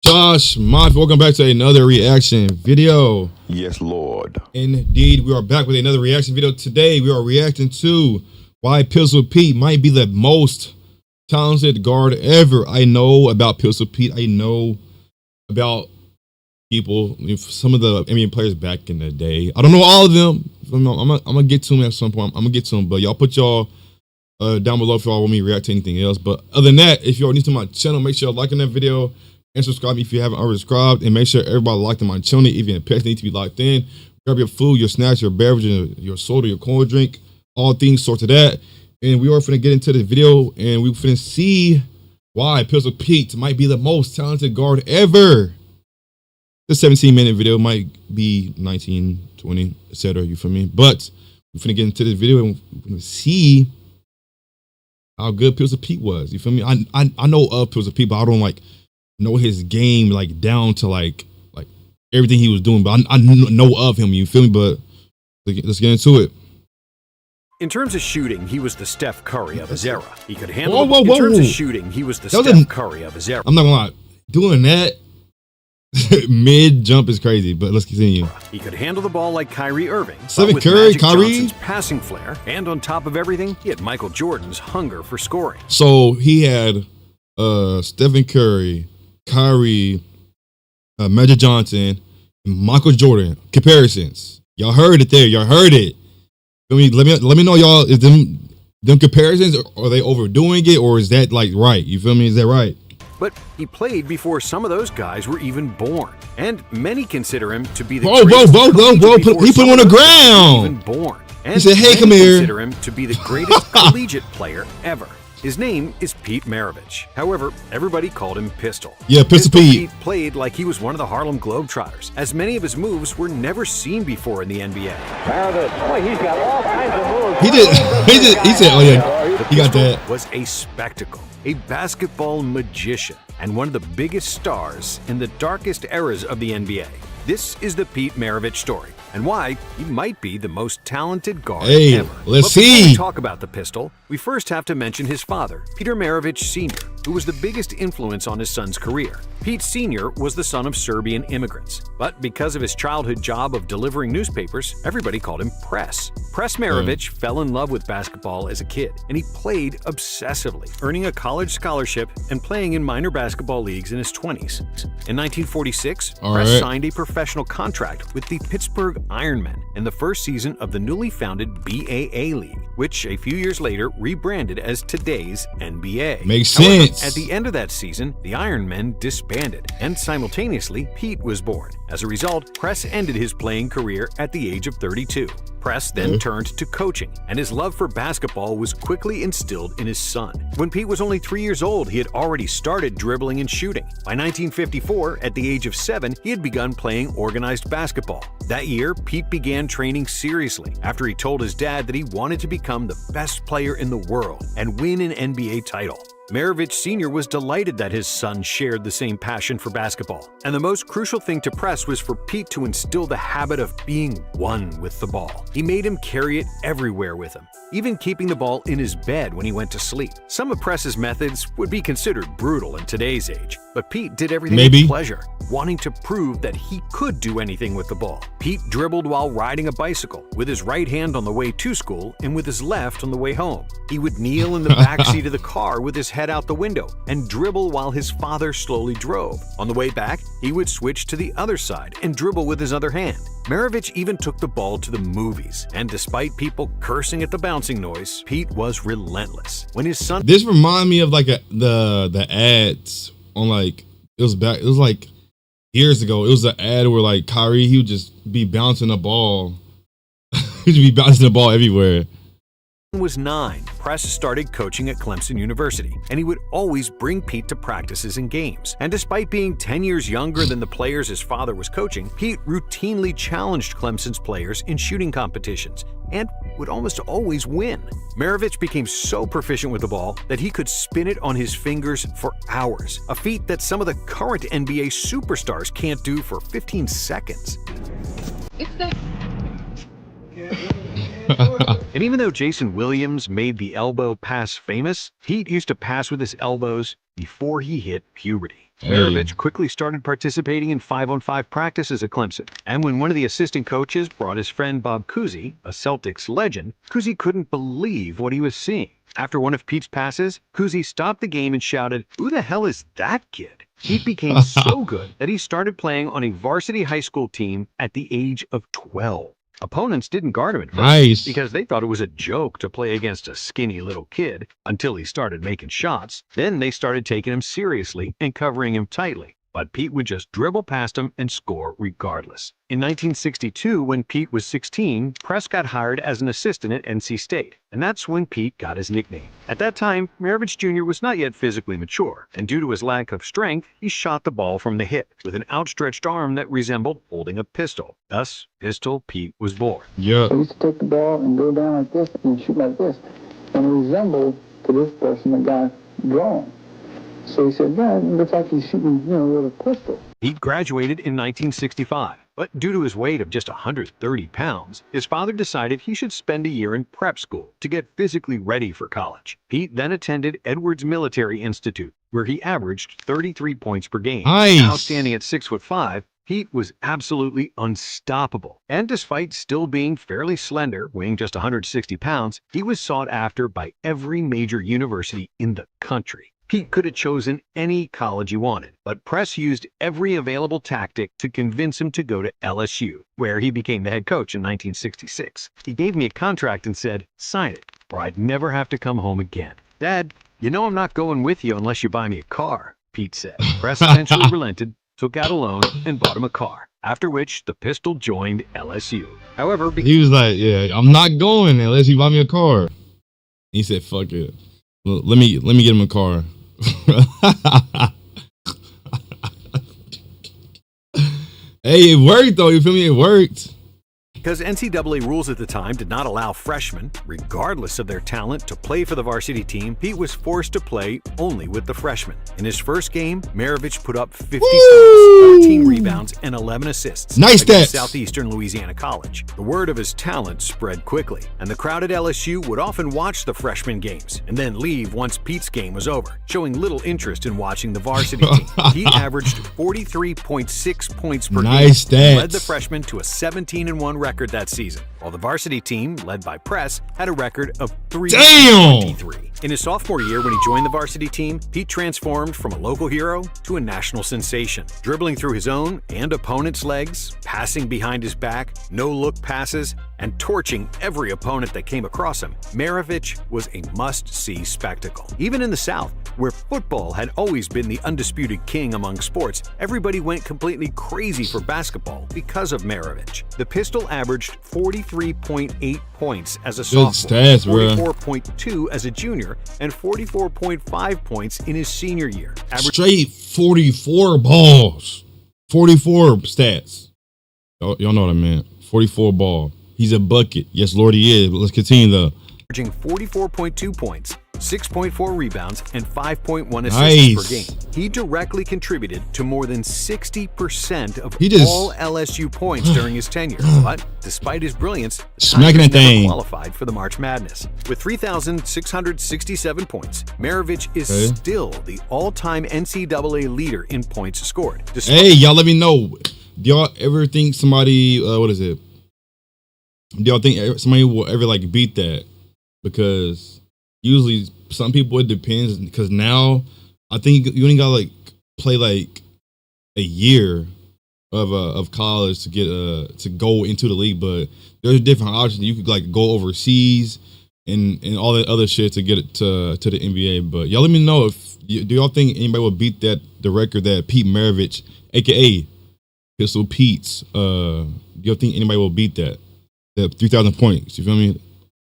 Josh, welcome back to another reaction video. Yes, Lord. Indeed, we are back with another reaction video. Today, we are reacting to why Pistol Pete might be the most talented guard ever. I know about Pistol Pete. I know about people, some of the NBA players back in the day. I don't know all of them. I'm gonna get to them at some point. I'm gonna get to them, but y'all put y'all down below if y'all want me to react to anything else. But other than that, if you're new to my channel, make sure you're liking that video and subscribe if you haven't already subscribed, and make sure everybody locked in my channel. Even the pets need to be locked in. Grab your food, your snacks, your beverage, your soda, your cold drink, all things sort of that. And we are finna get into the video, and we finna see why Pistol Pete might be the most talented guard ever. This 17-minute video might be 19, 20, etc. You feel me? But we're finna get into this video and we're gonna see how good Pistol Pete was. You feel me? I know of Pistol Pete, but I don't like know his game like down to like everything he was doing. But I know of him. You feel me? But let's get into it. In terms of shooting, he was the Steph Curry of his era. He could handle. Whoa. In terms of shooting, he was the Steph Curry of his era. I'm not gonna lie, doing that mid jump is crazy. But let's continue. He could handle the ball like Kyrie Irving. Stephen Curry, Johnson's passing flair, and on top of everything, he had Michael Jordan's hunger for scoring. So he had Stephen Curry, Kyrie, Magic Johnson, and Michael Jordan comparisons. Y'all heard it there. Y'all heard it. Let me know, y'all, is them comparisons, are they overdoing it, or is that like right? You feel me? Is that right? But he played before some of those guys were even born, and many consider him to be the whoa. He put him on the ground. Even born. And he said, "Hey, come here." Consider him to be the greatest collegiate player ever. His name is Pete Maravich. However, everybody called him Pistol. Yeah, Pistol Pete played like he was one of the Harlem Globetrotters, as many of his moves were never seen before in the NBA. Maravich, boy, he's got all kinds of moves. He said, oh yeah, he got that. Was a spectacle, a basketball magician, and one of the biggest stars in the darkest eras of the NBA. This is the Pete Maravich story, and why he might be the most talented guard ever. Let's Before see. we talk about the Pistol, we first have to mention his father, Peter Maravich Sr., who was the biggest influence on his son's career. Pete Sr. was the son of Serbian immigrants, but because of his childhood job of delivering newspapers, everybody called him Press. Press Maravich fell in love with basketball as a kid, and he played obsessively, earning a college scholarship and playing in minor basketball leagues in his 20s. In 1946, Press signed a professional contract with the Pittsburgh Ironmen in the first season of the newly founded BAA League, which a few years later rebranded as today's NBA. Makes However, sense. at the end of that season, the Ironmen disbanded, and simultaneously, Pete was born. As a result, Press ended his playing career at the age of 32. Press then turned to coaching, and his love for basketball was quickly instilled in his son. When Pete was only 3 years old, he had already started dribbling and shooting. By 1954, at the age of 7, he had begun playing organized basketball. That year, Pete began training seriously after he told his dad that he wanted to become the best player in the world and win an NBA title. Maravich Sr. was delighted that his son shared the same passion for basketball, and the most crucial thing to Press was for Pete to instill the habit of being one with the ball. He made him carry it everywhere with him, even keeping the ball in his bed when he went to sleep. Some of Press's methods would be considered brutal in today's age, but Pete did everything with pleasure, wanting to prove that he could do anything with the ball. Pete dribbled while riding a bicycle, with his right hand on the way to school and with his left on the way home. He would kneel in the backseat of the car with his head out the window and dribble while his father slowly drove. On the way back, he would switch to the other side and dribble with his other hand. Maravich even took the ball to the movies, and despite people cursing at the bouncing noise, Pete was relentless. When his son— This reminded me of like the ads on like, it was like years ago. It was an ad where like Kyrie, he would just be bouncing the ball. He'd be bouncing the ball everywhere. Was 9, Press started coaching at Clemson University, and he would always bring Pete to practices and games. And despite being 10 years younger than the players his father was coaching, Pete routinely challenged Clemson's players in shooting competitions and would almost always win. Maravich became so proficient with the ball that he could spin it on his fingers for hours, a feat that some of the current NBA superstars can't do for 15 seconds. And even though Jason Williams made the elbow pass famous, Pete used to pass with his elbows before he hit puberty. Maravich quickly started participating in 5-on-5 practices at Clemson, and when one of the assistant coaches brought his friend Bob Cousy, a Celtics legend, Cousy couldn't believe what he was seeing. After one of Pete's passes, Cousy stopped the game and shouted, "Who the hell is that kid?" Pete became so good that he started playing on a varsity high school team at the age of 12. Opponents didn't guard him at first because they thought it was a joke to play against a skinny little kid until he started making shots. Then they started taking him seriously and covering him tightly. But Pete would just dribble past him and score regardless. In 1962, when Pete was 16, Press got hired as an assistant at NC State, and that's when Pete got his nickname. At that time, Maravich Jr. was not yet physically mature, and due to his lack of strength, he shot the ball from the hip with an outstretched arm that resembled holding a pistol. Thus, Pistol Pete was born. Yeah. I used to take the ball and go down like this and shoot like this, and it resembled to this person that got drawn. So he said, "Yeah, it looks like he's shooting, with a pistol." Pete graduated in 1965, but due to his weight of just 130 pounds, his father decided he should spend a year in prep school to get physically ready for college. Pete then attended Edwards Military Institute, where he averaged 33 points per game. Nice. Now standing at 6'5", Pete was absolutely unstoppable. And despite still being fairly slender, weighing just 160 pounds, he was sought after by every major university in the country. Pete could have chosen any college he wanted, but Press used every available tactic to convince him to go to LSU, where he became the head coach in 1966. He gave me a contract and said, "Sign it, or I'd never have to come home again." "Dad, I'm not going with you unless you buy me a car," Pete said. Press eventually relented, took out a loan, and bought him a car, after which the Pistol joined LSU. However, He was like, "Yeah, I'm not going unless you buy me a car." He said, "Fuck it. Well, let me get him a car." Hey, it worked though. You feel me? It worked. Because NCAA rules at the time did not allow freshmen, regardless of their talent, to play for the varsity team, Pete was forced to play only with the freshmen. In his first game, Maravich put up 50 steals, 14 rebounds, and 11 assists Nice against stats. Southeastern Louisiana College. The word of his talent spread quickly, and the crowd at LSU would often watch the freshman games and then leave once Pete's game was over, showing little interest in watching the varsity team. Pete averaged 43.6 points per Nice game and led the stats. freshmen to a 17-1 record that season, while the varsity team, led by Press, had a record of 3-23. In his sophomore year, when he joined the varsity team, Pete transformed from a local hero to a national sensation, dribbling through his own and opponent's legs, passing behind his back, no-look passes, and torching every opponent that came across him. Maravich was a must-see spectacle. Even in the South, where football had always been the undisputed king among sports, everybody went completely crazy for basketball because of Maravich. The Pistol averaged 43.8 points as a sophomore, stats, bro. 44.2 as a junior, and 44.5 points in his senior year. Straight 44 balls. 44 stats. Y'all know what I meant. 44 ball. He's a bucket. Yes, Lord, he is. But let's continue though. Averaging 44.2 points, 6.4 rebounds, and 5.1 assists Nice. per game. He directly contributed to more than 60% of just- all LSU points during his tenure. But despite his brilliance, the Smacking Tigers that never thing. qualified for the March Madness. With 3,667 points, Maravich is Okay. still the all-time NCAA leader in points scored. Hey, y'all let me know. Do y'all ever think somebody, what is it? Do y'all think somebody will ever like beat that? Because usually some people, it depends. Because now I think you only gotta like play like a year of college to get to go into the league. But there's different options. You could like go overseas and all that other shit to get it to the NBA. But y'all let me know do y'all think anybody will beat the record that Pete Maravich, aka Pistol Pete's, do y'all think anybody will beat that 3,000 points? You feel me?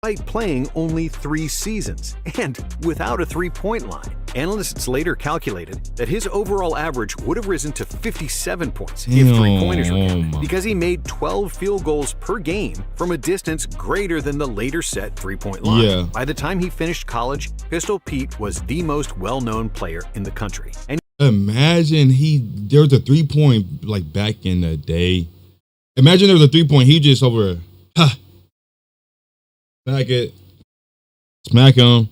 Despite playing only 3 seasons and without a three-point line. Analysts later calculated that his overall average would have risen to 57 points if three-pointers were counted, because he made 12 field goals per game from a distance greater than the later set three-point line. Yeah. By the time he finished college, Pistol Pete was the most well-known player in the country. And Imagine there was a 3-point like back in the day. Imagine there was a 3-point. He just over, smack it, smack him.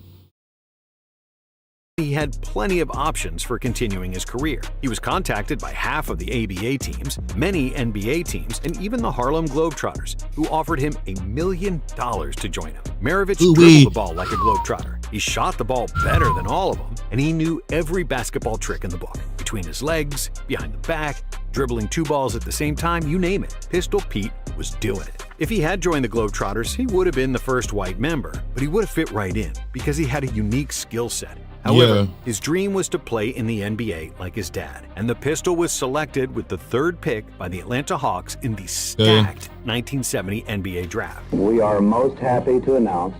He had plenty of options for continuing his career. He was contacted by half of the ABA teams, many NBA teams, and even the Harlem Globetrotters, who offered him $1 million to join them. Maravich dribbled the ball like a Globetrotter. He shot the ball better than all of them, and he knew every basketball trick in the book. Between his legs, behind the back, dribbling 2 balls at the same time, you name it, Pistol Pete was doing it. If he had joined the Globetrotters, he would have been the first white member, but he would have fit right in because he had a unique skill set. However, his dream was to play in the NBA like his dad, and the Pistol was selected with the 3rd pick by the Atlanta Hawks in the stacked 1970 NBA draft. We are most happy to announce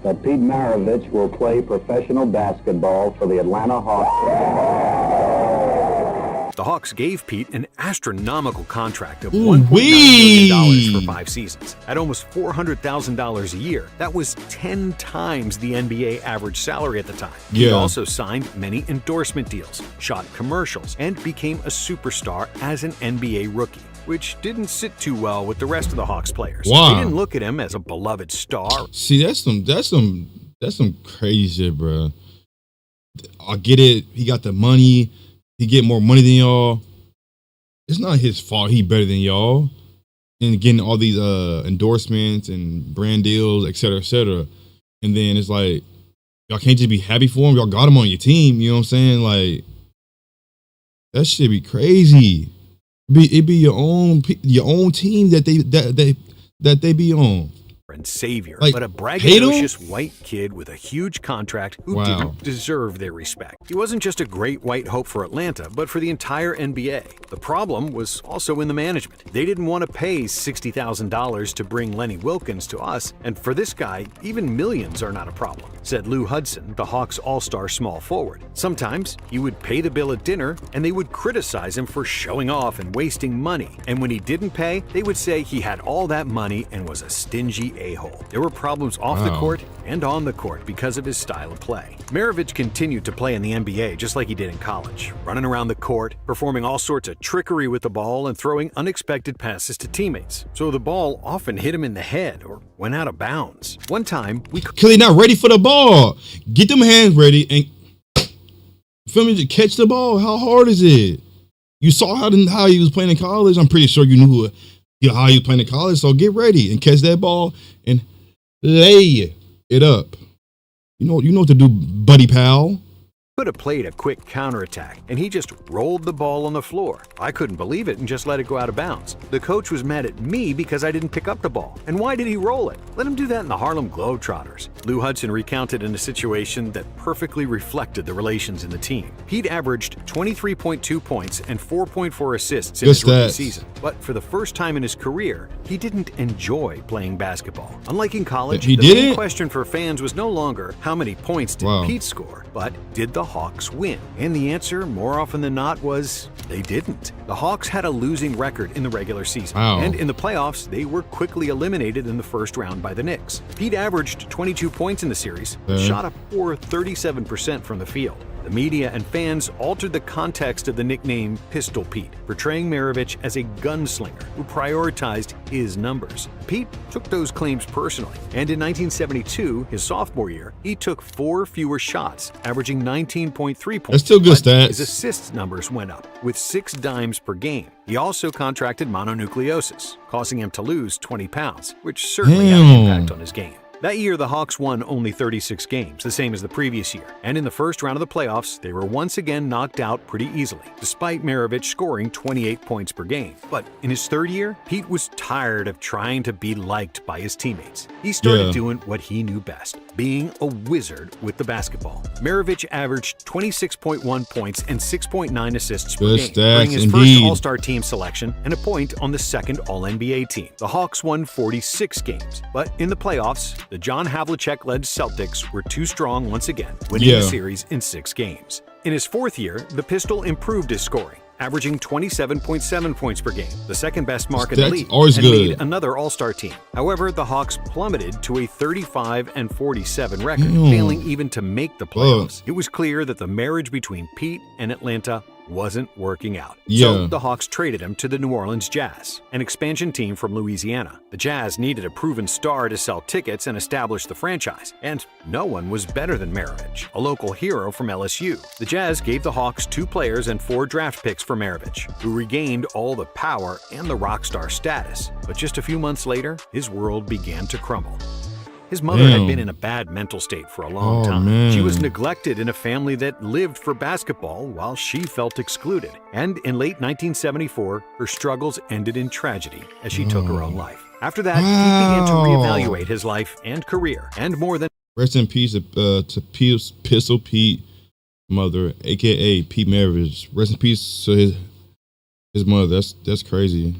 that Pete Maravich will play professional basketball for the Atlanta Hawks. The Hawks gave Pete an astronomical contract of $1.9 million for 5 seasons. At almost $400,000 a year, that was 10 times the NBA average salary at the time. He also signed many endorsement deals, shot commercials, and became a superstar as an NBA rookie, which didn't sit too well with the rest of the Hawks players. They didn't look at him as a beloved star. See, that's some crazy shit, bro. I get it. He got the money. He get more money than y'all. It's not his fault he better than y'all. And getting all these endorsements and brand deals, et cetera, et cetera. And then it's like, y'all can't just be happy for him. Y'all got him on your team. You know what I'm saying? Like, that shit be crazy. It be your own team that they be on. And savior, like, but a braggadocious white kid with a huge contract who didn't deserve their respect. He wasn't just a great white hope for Atlanta, but for the entire NBA. The problem was also in the management. They didn't want to pay $60,000 to bring Lenny Wilkins to us, and for this guy, even millions are not a problem, said Lou Hudson, the Hawks all-star small forward. Sometimes he would pay the bill at dinner, and they would criticize him for showing off and wasting money. And when he didn't pay, they would say he had all that money and was a stingy a-hole. There were problems off the court and on the court because of his style of play. Maravich continued to play in the NBA just like he did in college, running around the court, performing all sorts of trickery with the ball and throwing unexpected passes to teammates. So the ball often hit him in the head or went out of bounds. One time, Because he's not ready for the ball. Get them hands ready and feel me to catch the ball. How hard is it? You saw how he was playing in college. I'm pretty sure you knew how he was playing in college. So get ready and catch that ball and lay it up. You know what to do, buddy pal. could have played a quick counterattack, and he just rolled the ball on the floor. I couldn't believe it and just let it go out of bounds. The coach was mad at me because I didn't pick up the ball. And why did he roll it? Let him do that in the Harlem Globetrotters. Lou Hudson recounted in a situation that perfectly reflected the relations in the team. He'd averaged 23.2 points and 4.4 assists in his rookie season. But for the first time in his career, he didn't enjoy playing basketball. Unlike in college, the main question for fans was no longer how many points did Pete score, but did the Hawks win? And the answer, more often than not, was they didn't. The Hawks had a losing record in the regular season. And in the playoffs, they were quickly eliminated in the first round by the Knicks. Pete averaged 22 points in the series, shot a poor 37% from the field. The media and fans altered the context of the nickname Pistol Pete, portraying Maravich as a gunslinger who prioritized his numbers. Pete took those claims personally, and in 1972, his sophomore year, he took 4 fewer shots, averaging 19.3 points. That's still good stats. His assists numbers went up, with 6 dimes per game. He also contracted mononucleosis, causing him to lose 20 pounds, which certainly had an impact on his game. That year, the Hawks won only 36 games, the same as the previous year. And in the first round of the playoffs, they were once again knocked out pretty easily, despite Maravich scoring 28 points per game. But in his third year, Pete was tired of trying to be liked by his teammates. He started doing what he knew best, being a wizard with the basketball. Maravich averaged 26.1 points and 6.9 assists per game, bringing his first All-Star team selection and a point on the second All-NBA team. The Hawks won 46 games, but in the playoffs, the John Havlicek-led Celtics were too strong once again, winning the series in 6 games. In his fourth year, the Pistol improved his scoring, averaging 27.7 points per game, the second best mark in the league, and made another All-Star team. However, the Hawks plummeted to a 35-47 record, failing even to make the playoffs. It was clear that the marriage between Pete and Atlanta wasn't working out. Yeah. So the Hawks traded him to the New Orleans Jazz, an expansion team from Louisiana. The Jazz needed a proven star to sell tickets and establish the franchise, and no one was better than Maravich, a local hero from LSU. The Jazz gave the Hawks 2 players and 4 draft picks for Maravich, who regained all the power and the rock star status. But just a few months later, his world began to crumble. His mother had been in a bad mental state for a long time. Man. She was neglected in a family that lived for basketball while she felt excluded. And in late 1974, her struggles ended in tragedy as she took her own life. After that, he began to reevaluate his life and career, and more than Rest in peace to Pistol Pete mother, aka Pete Maravich. Rest in peace to his mother. That's crazy.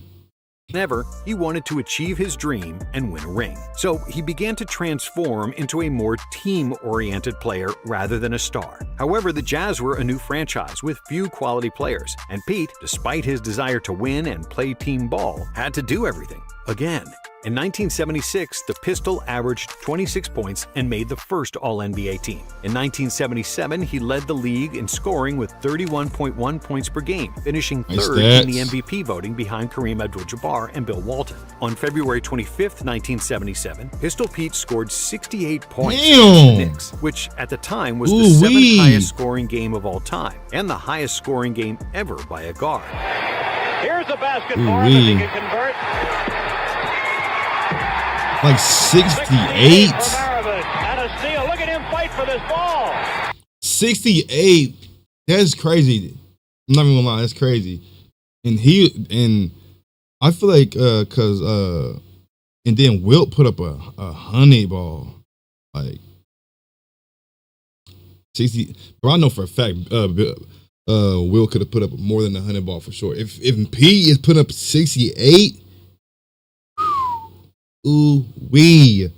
ever, he wanted to achieve his dream and win a ring. So he began to transform into a more team-oriented player rather than a star. However, the Jazz were a new franchise with few quality players, and Pete, despite his desire to win and play team ball, had to do everything again. In 1976, the Pistol averaged 26 points and made the first All-NBA team. In 1977, he led the league in scoring with 31.1 points per game, finishing third in the MVP voting behind Kareem Abdul-Jabbar and Bill Walton. On February 25, 1977, Pistol Pete scored 68 points against the Knicks, which at the time was the 7th highest scoring game of all time and the highest scoring game ever by a guard. Here's a basket for him if he can convert. Like 68? And a steal. Look at him fight for this ball. 68. That's crazy. I'm not even gonna lie, that's crazy. And I feel like and then Wilt put up a 100 ball. Like 60. But I know for a fact Wilt could have put up more than 100 ball for sure. If Pete is put up 68, ooh wee,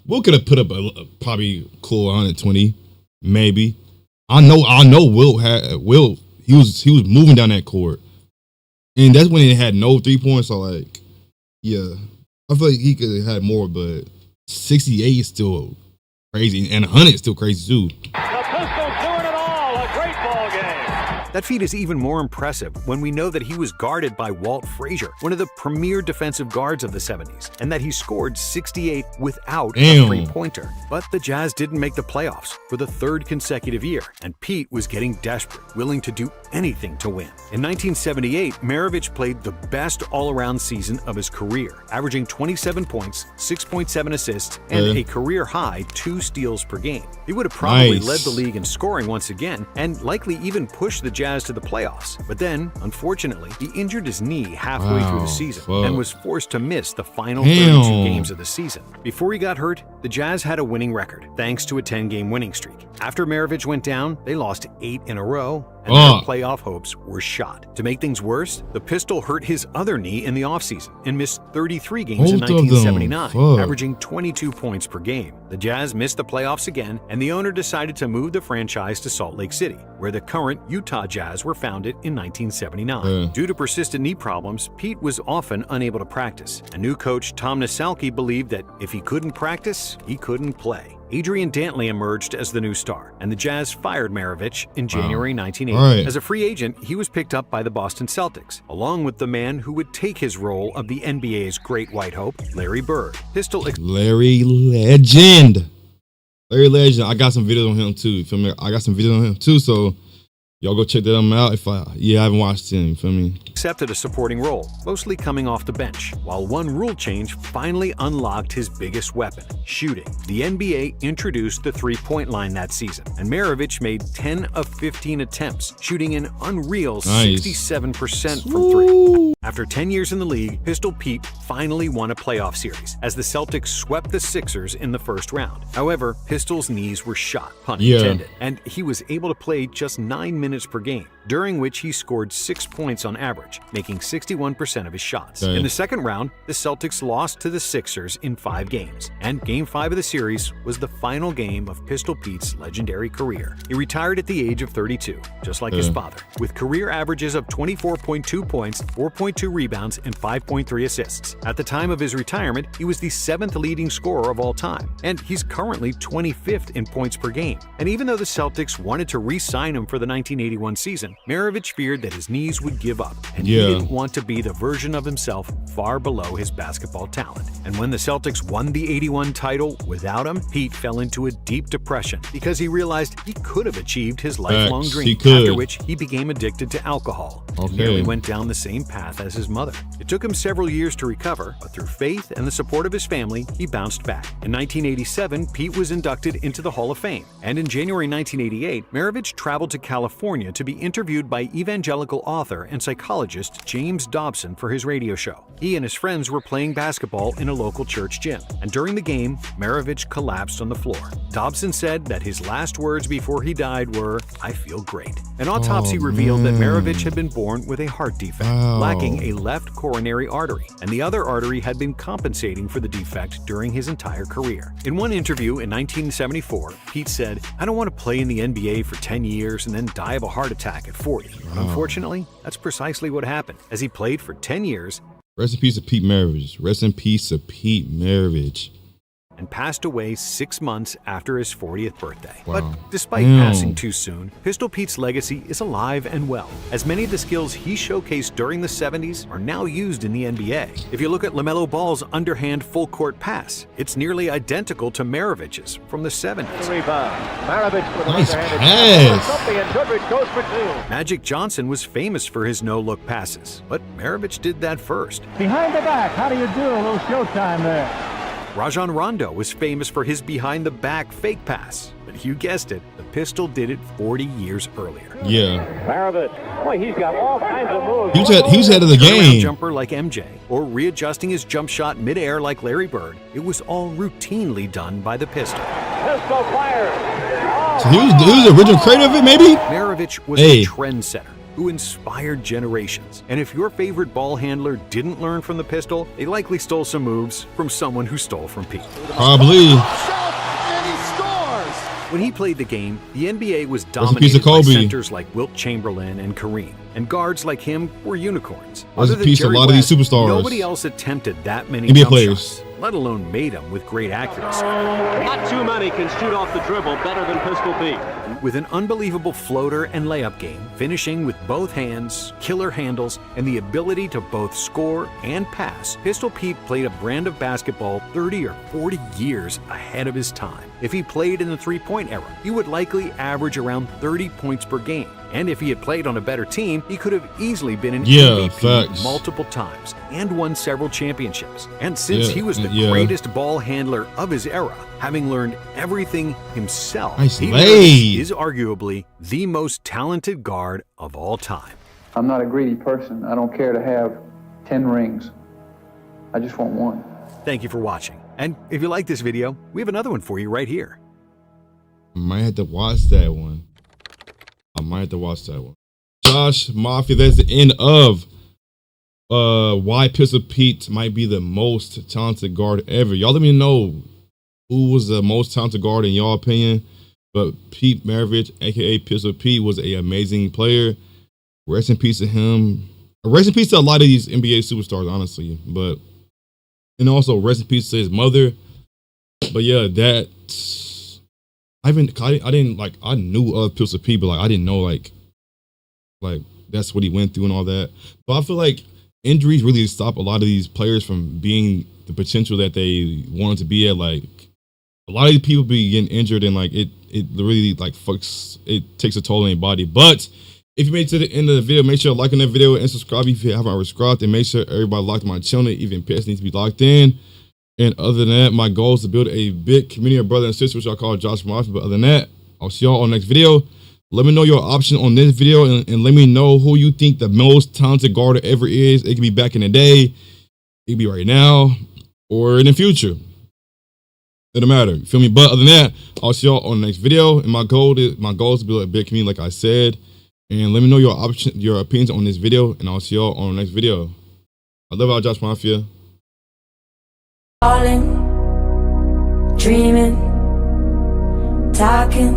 Will could have put up a probably cool 120, maybe. I know Will. He was moving down that court, and that's when he had no 3 points. So like, yeah, I feel like he could have had more, but 68 is still crazy, and 100 is still crazy too. That feat is even more impressive when we know that he was guarded by Walt Frazier, one of the premier defensive guards of the 70s, and that he scored 68 without a three-pointer. But the Jazz didn't make the playoffs for the 3rd consecutive year, and Pete was getting desperate, willing to do anything to win. In 1978, Maravich played the best all-around season of his career, averaging 27 points, 6.7 assists, and a career-high 2 steals per game. He would have probably led the league in scoring once again, and likely even pushed the Jazz to the playoffs. But then, unfortunately, he injured his knee halfway through the season and was forced to miss the final 32 games of the season. Before he got hurt, the Jazz had a winning record, thanks to a 10-game winning streak. After Maravich went down, they lost 8 in a row, and their playoff hopes were shot. To make things worse, the Pistol hurt his other knee in the offseason and missed 33 games in 1979, averaging 22 points per game. The Jazz missed the playoffs again, and the owner decided to move the franchise to Salt Lake City, where the current Utah Jazz were founded in 1979. Due to persistent knee problems, Pete was often unable to practice. A new coach, Tom Nasalki, believed that if he couldn't practice, he couldn't play. Adrian Dantley emerged as the new star, and the Jazz fired Maravich in January 1980. As a free agent, he was picked up by the Boston Celtics, along with the man who would take his role of the NBA's great white hope, Larry Bird. Larry Legend. Larry Legend. I got some videos on him too. You feel me? I got some videos on him too, so y'all go check them out I haven't watched him, you feel me? Accepted a supporting role, mostly coming off the bench, while one rule change finally unlocked his biggest weapon, shooting. The NBA introduced the three-point line that season, and Maravich made 10 of 15 attempts, shooting an unreal 67% from three. After 10 years in the league, Pistol Pete finally won a playoff series, as the Celtics swept the Sixers in the first round. However, Pistol's knees were shot, pun intended, and he was able to play just 9 minutes per game, during which he scored 6 points on average, making 61% of his shots. In the second round, the Celtics lost to the Sixers in 5 games, and Game 5 of the series was the final game of Pistol Pete's legendary career. He retired at the age of 32, just like his father, with career averages of 24.2 points, 4.2 4.2 rebounds and 5.3 assists. At the time of his retirement, he was the 7th leading scorer of all time, and he's currently 25th in points per game. And even though the Celtics wanted to re-sign him for the 1981 season, Maravich feared that his knees would give up, and he didn't want to be the version of himself far below his basketball talent. And when the Celtics won the 81 title without him, Pete fell into a deep depression because he realized he could have achieved his lifelong dream, after which he became addicted to alcohol and nearly went down the same path as his mother. It took him several years to recover, but through faith and the support of his family, he bounced back. In 1987, Pete was inducted into the Hall of Fame, and in January 1988, Maravich traveled to California to be interviewed by evangelical author and psychologist James Dobson for his radio show. He and his friends were playing basketball in a local church gym, and during the game, Maravich collapsed on the floor. Dobson said that his last words before he died were, "I feel great." An autopsy revealed that Maravich had been born with a heart defect, lacking a left coronary artery, and the other artery had been compensating for the defect during his entire career. In one interview in 1974, Pete said, "I don't want to play in the NBA for 10 years and then die of a heart attack at 40. Unfortunately, that's precisely what happened, as he played for 10 years. Rest in peace to Pete Maravich. Rest in peace to Pete Maravich. And passed away 6 months after his 40th birthday. Wow. But despite passing too soon, Pistol Pete's legacy is alive and well, as many of the skills he showcased during the 70s are now used in the NBA. If you look at LaMelo Ball's underhand full-court pass, it's nearly identical to Maravich's from the 70s. Rebound. Maravich with Nice underhanded pass. and Goodrich goes for two. Magic Johnson was famous for his no-look passes, but Maravich did that first. Behind the back, how do you do? A little showtime there. Rajon Rondo was famous for his behind-the-back fake pass, but you guessed it, the Pistol did it 40 years earlier. Yeah. Maravich, boy, he's got all kinds of moves. He's ahead of the Turnaround game. jumper like MJ, or readjusting his jump shot mid-air like Larry Bird. It was all routinely done by the Pistol. Pistol fires. So he was the original creator of it, maybe? Maravich was a trendsetter who inspired generations. And if your favorite ball handler didn't learn from the Pistol, they likely stole some moves from someone who stole from Pete. Probably. When he played the game, the NBA was dominated by centers like Wilt Chamberlain and Kareem, and guards like him were unicorns. Rest in peace to a lot of these superstars. Nobody else attempted that many NBA jump players. shots, let alone made them with great accuracy. Not too many can shoot off the dribble better than Pistol Pete. With an unbelievable floater and layup game, finishing with both hands, killer handles, and the ability to both score and pass, Pistol Pete played a brand of basketball 30 or 40 years ahead of his time. If he played in the three-point era, he would likely average around 30 points per game. And if he had played on a better team, he could have easily been an MVP multiple times and won several championships. And since he was the greatest ball handler of his era, having learned everything himself, he is arguably the most talented guard of all time. I'm not a greedy person. I don't care to have 10 rings. I just want one. Thank you for watching. And if you like this video, we have another one for you right here. I might have to watch that one. Josh Mafia, that's the end of why Pistol Pete might be the most talented guard ever. Y'all let me know who was the most talented guard in y'all opinion. But Pete Maravich, aka Pistol Pete, was an amazing player. Rest in peace to him. Rest in peace to a lot of these NBA superstars, honestly. And also rest in peace to his mother. But yeah, I knew of Pistol Pete, but I didn't know like that's what he went through and all that. But I feel like injuries really stop a lot of these players from being the potential that they wanted to be at. Like a lot of these people be getting injured and it really it takes a toll on their body. But if you made it to the end of the video, make sure to like on that video and subscribe if you haven't already subscribed, and make sure everybody locked on my channel, even pets need to be locked in. And other than that, my goal is to build a big community of brothers and sisters, which I call Josh Mafia. But other than that, I'll see y'all on the next video. Let me know your option on this video, and let me know who you think the most talented guard ever is. It could be back in the day, it could be right now, or in the future. It don't matter. You feel me? But other than that, I'll see y'all on the next video. And my goal is to build a big community, like I said. And let me know your opinions on this video, and I'll see y'all on the next video. I love y'all, Josh Mafia. Falling, dreaming, talking.